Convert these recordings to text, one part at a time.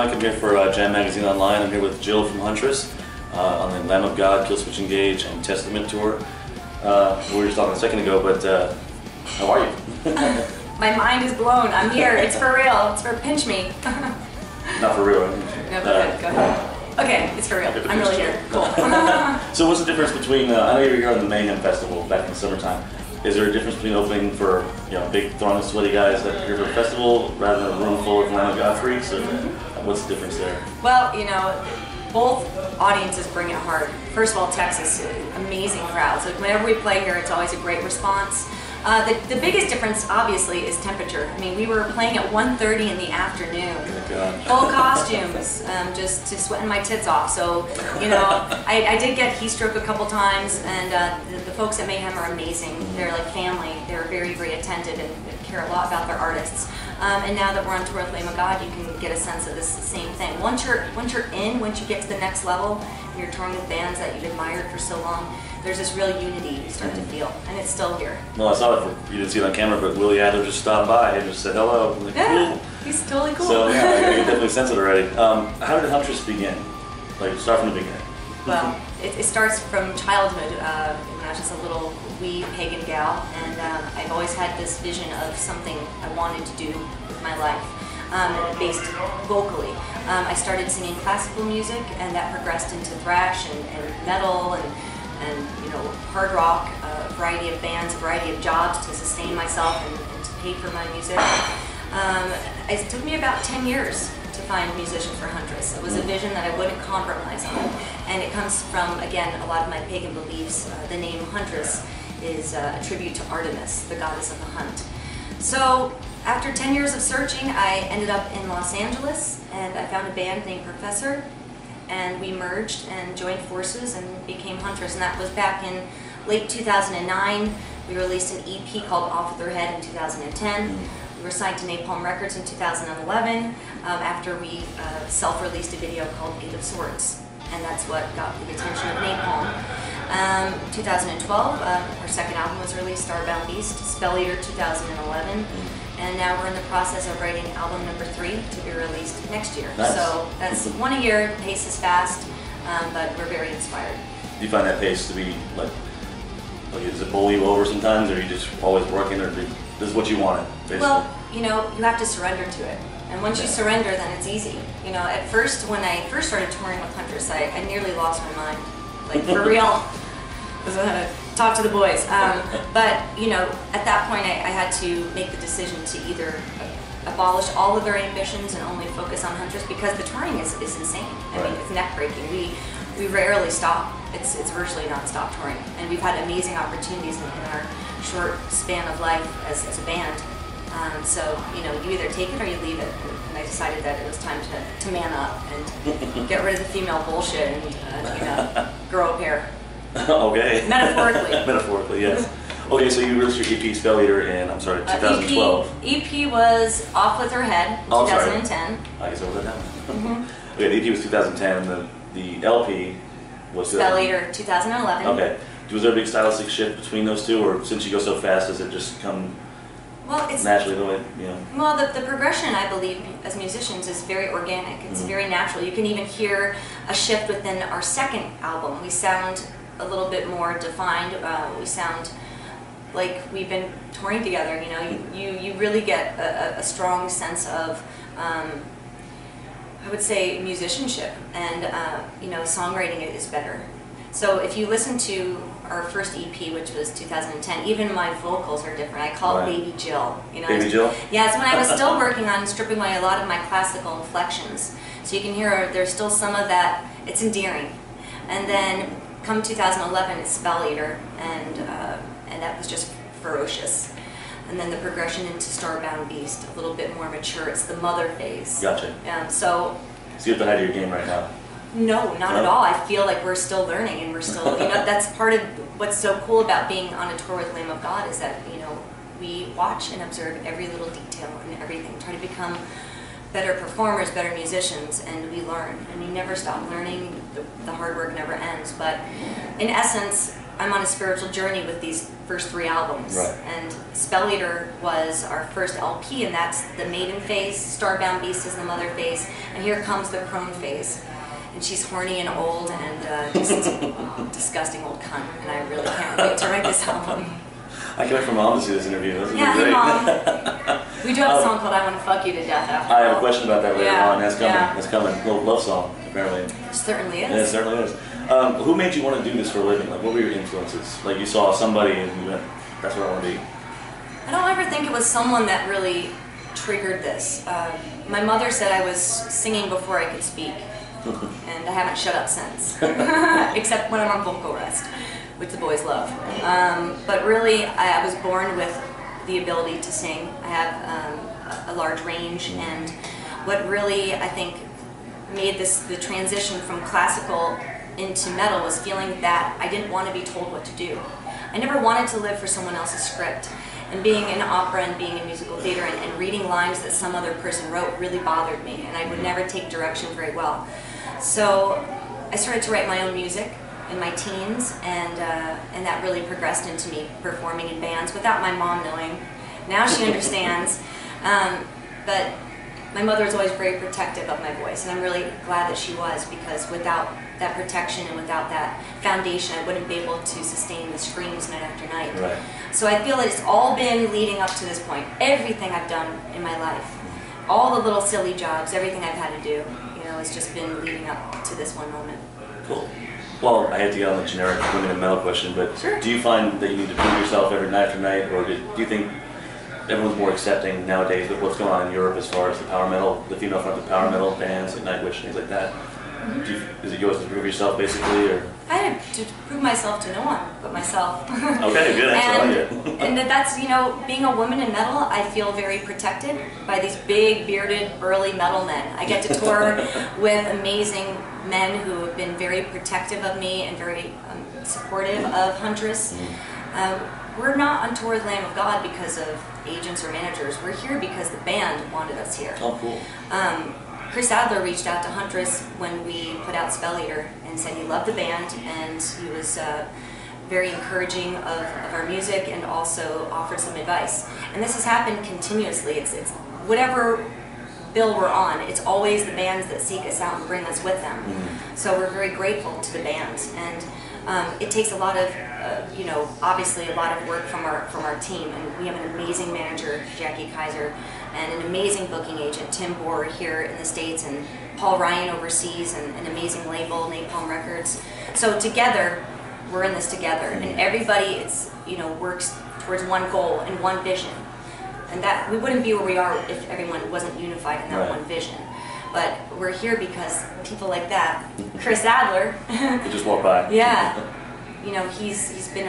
Mike. I'm here for Jam Magazine Online. I'm here with Jill from Huntress on the Lamb of God, Killswitch Engage, and Testament tour. We were just talking a second ago, but how are you? My mind is blown. I'm here. It's for real. It's for pinch me. Not for real. No, go ahead. Okay, it's for real. I'm really here. Cool. So what's the difference between, I know you were here on the Mayhem Festival back in the summertime. Is there a difference between opening for a big throng of sweaty guys that are here for a festival rather than a room full of Lamb of God freaks? Or what's the difference there? Well, both audiences bring it hard. First of all, Texas, amazing crowds. So whenever we play here, it's always a great response. The biggest difference, obviously, is temperature. I mean, we were playing at 1:30 in the afternoon. Full costumes, just sweating my tits off. So, I did get heat stroke a couple times, and the folks at Mayhem are amazing. They're like family. They're very, very attentive and care a lot about their artists. And now that we're on tour with Lamb of God, you can get a sense of this same thing. Once you get to the next level, and you're touring with bands that you've admired for so long, there's this real unity you start to feel, and it's still here. Well, I saw it, you didn't see it on camera, but Willie Adler just stopped by and just said hello. Like, yeah, cool. He's totally cool. So yeah, I can definitely sense it already. How did Huntress begin? Like, start from the beginning. Well, it starts from childhood. When I was just a little wee pagan gal, and I've always had this vision of something I wanted to do with my life, based vocally. I started singing classical music, and that progressed into thrash and metal and hard rock, a variety of bands, a variety of jobs to sustain myself and to pay for my music. It took me about 10 years to find musicians for Huntress. It was a vision that I wouldn't compromise on, and it comes from, again, a lot of my pagan beliefs. The name Huntress is a tribute to Artemis, the goddess of the hunt. So after 10 years of searching, I ended up in Los Angeles, and I found a band named Professor, and we merged and joined forces and became Huntress, and that was back in late 2009. We released an EP called Off With Her Head in 2010. We were signed to Napalm Records in 2011 after we self-released a video called Eight of Swords, and that's what got the attention of Napalm. 2012, our second album was released, Starbound Beast, Spell Eater 2011. And now we're in the process of writing album number 3 to be released next year. Nice. So that's one a year. The pace is fast, but we're very inspired. Do you find that pace to be like does it bowl you over sometimes, or are you just always working, or this is what you wanted, basically? Well, you have to surrender to it. And once you surrender, then it's easy. At first, when I first started touring with Huntress, I nearly lost my mind. Like, for real. Talk to the boys. But, at that point, I had to make the decision to either abolish all of their ambitions and only focus on Huntress, because the touring is insane. I mean, it's neck-breaking. We rarely stop. It's virtually non-stop touring. And we've had amazing opportunities in our short span of life as a band. So, you either take it or you leave it. And I decided that it was time to man up and get rid of the female bullshit and, grow a pair. Okay. Metaphorically. Metaphorically, yes. Okay, so you released your EP Spell Eater in, 2012. EP was Off With Her Head in 2010. I guess I wrote that down. Okay, the EP was 2010, and the LP was... Spell Eater 2011. Okay. Was there a big stylistic shift between those two, or since you go so fast, does it just come naturally the way, Well, the progression, I believe, as musicians is very organic. It's very natural. You can even hear a shift within our second album. We sound a little bit more defined. We sound like we've been touring together. You really get a strong sense of, I would say, musicianship, and songwriting is better. So if you listen to our first EP, which was 2010, even my vocals are different. I call it Baby Jill. Baby Jill? Yes, when I was still working on stripping away a lot of my classical inflections. So you can hear there's still some of that. It's endearing. And then come 2011, it's Spell Eater, and that was just ferocious. And then the progression into Starbound Beast, a little bit more mature. It's the mother phase. Gotcha. So you're at the height of your game right now? No, not at all. I feel like we're still learning, and we're still, that's part of what's so cool about being on a tour with Lamb of God, is that, we watch and observe every little detail and everything, try to become better performers, better musicians, and we learn. And you never stop learning. The hard work never ends. But in essence, I'm on a spiritual journey with these first 3 albums. Right. And Spell Eater was our first LP, and that's the maiden phase. Starbound Beast is the mother phase, and here comes the crone phase. And she's horny and old and just disgusting old cunt, and I really can't wait to write this album. I can't wait for Mom to see this interview. This will Yeah, be great. hey Mom. We do have a song called I Want to Fuck You to Death after I have all. a question about that later on. That's coming. Yeah. That's coming. A little love song, apparently. It certainly is. Yeah, it certainly is. Who made you want to do this for a living? Like, what were your influences? Like, you saw somebody and you went, that's what I want to be. I don't ever think it was someone that really triggered this. My mother said I was singing before I could speak, and I haven't shut up since, except when I'm on vocal rest, which the boys love. But really, I was born with the ability to sing. I have a large range, and what really, I think, made the transition from classical into metal was feeling that I didn't want to be told what to do. I never wanted to live for someone else's script. And being in opera and being in musical theater and reading lines that some other person wrote really bothered me, and I would never take direction very well. So I started to write my own music in my teens, and that really progressed into me performing in bands without my mom knowing. Now she understands, but my mother was always very protective of my voice, and I'm really glad that she was, because without that protection and without that foundation, I wouldn't be able to sustain the screams night after night. Right. So I feel that it's all been leading up to this point. Everything I've done in my life, all the little silly jobs, everything I've had to do, you know, it's just been leading up to this one moment. Cool. Well, I hate to get on the generic women in metal question, but Sure. Do you find that you need to prove yourself every night after night, or do you think everyone's more accepting nowadays with what's going on in Europe as far as the power metal, the female fronted power metal bands like Nightwish, things like that? Is it yours to prove yourself, basically, or? I had to prove myself to no one but myself. Okay, good answer. I like it. And that's, you know, being a woman in metal, I feel very protected by these big, bearded, burly metal men. I get to tour with amazing men who have been very protective of me and very supportive of Huntress. We're not on tour with Lamb of God because of agents or managers. We're here because the band wanted us here. Oh, cool. Chris Adler reached out to Huntress when we put out Spell Eater and said he loved the band, and he was very encouraging of our music and also offered some advice. And this has happened continuously. It's whatever bill we're on, it's always the bands that seek us out and bring us with them. So we're very grateful to the bands, and it takes a lot of, you know, obviously a lot of work from our team, and we have an amazing manager, Jackie Kaiser, and an amazing booking agent, Tim Bohr, here in the States, and Paul Ryan overseas, and an amazing label, Napalm Records. So together, we're in this together, and everybody, works towards one goal and one vision. And that we wouldn't be where we are if everyone wasn't unified in that one vision. But we're here because people like that, Chris Adler, You just walk by. yeah, you know, he's been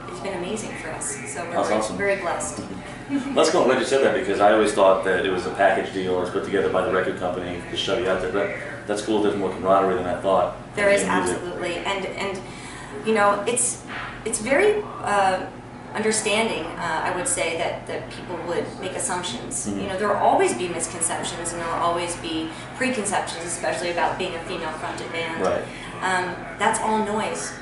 he's been amazing for us. So we're That's awesome. very blessed. Let's go. I'm glad you said that, because I always thought that it was a package deal that's put together by the record company to shove you out there. But that's cool. There's more camaraderie than I thought. There is in music. absolutely, and you know, it's very understanding. I would say that people would make assumptions. You know, there will always be misconceptions, and there will always be preconceptions, especially about being a female-fronted band. Right. That's all noise.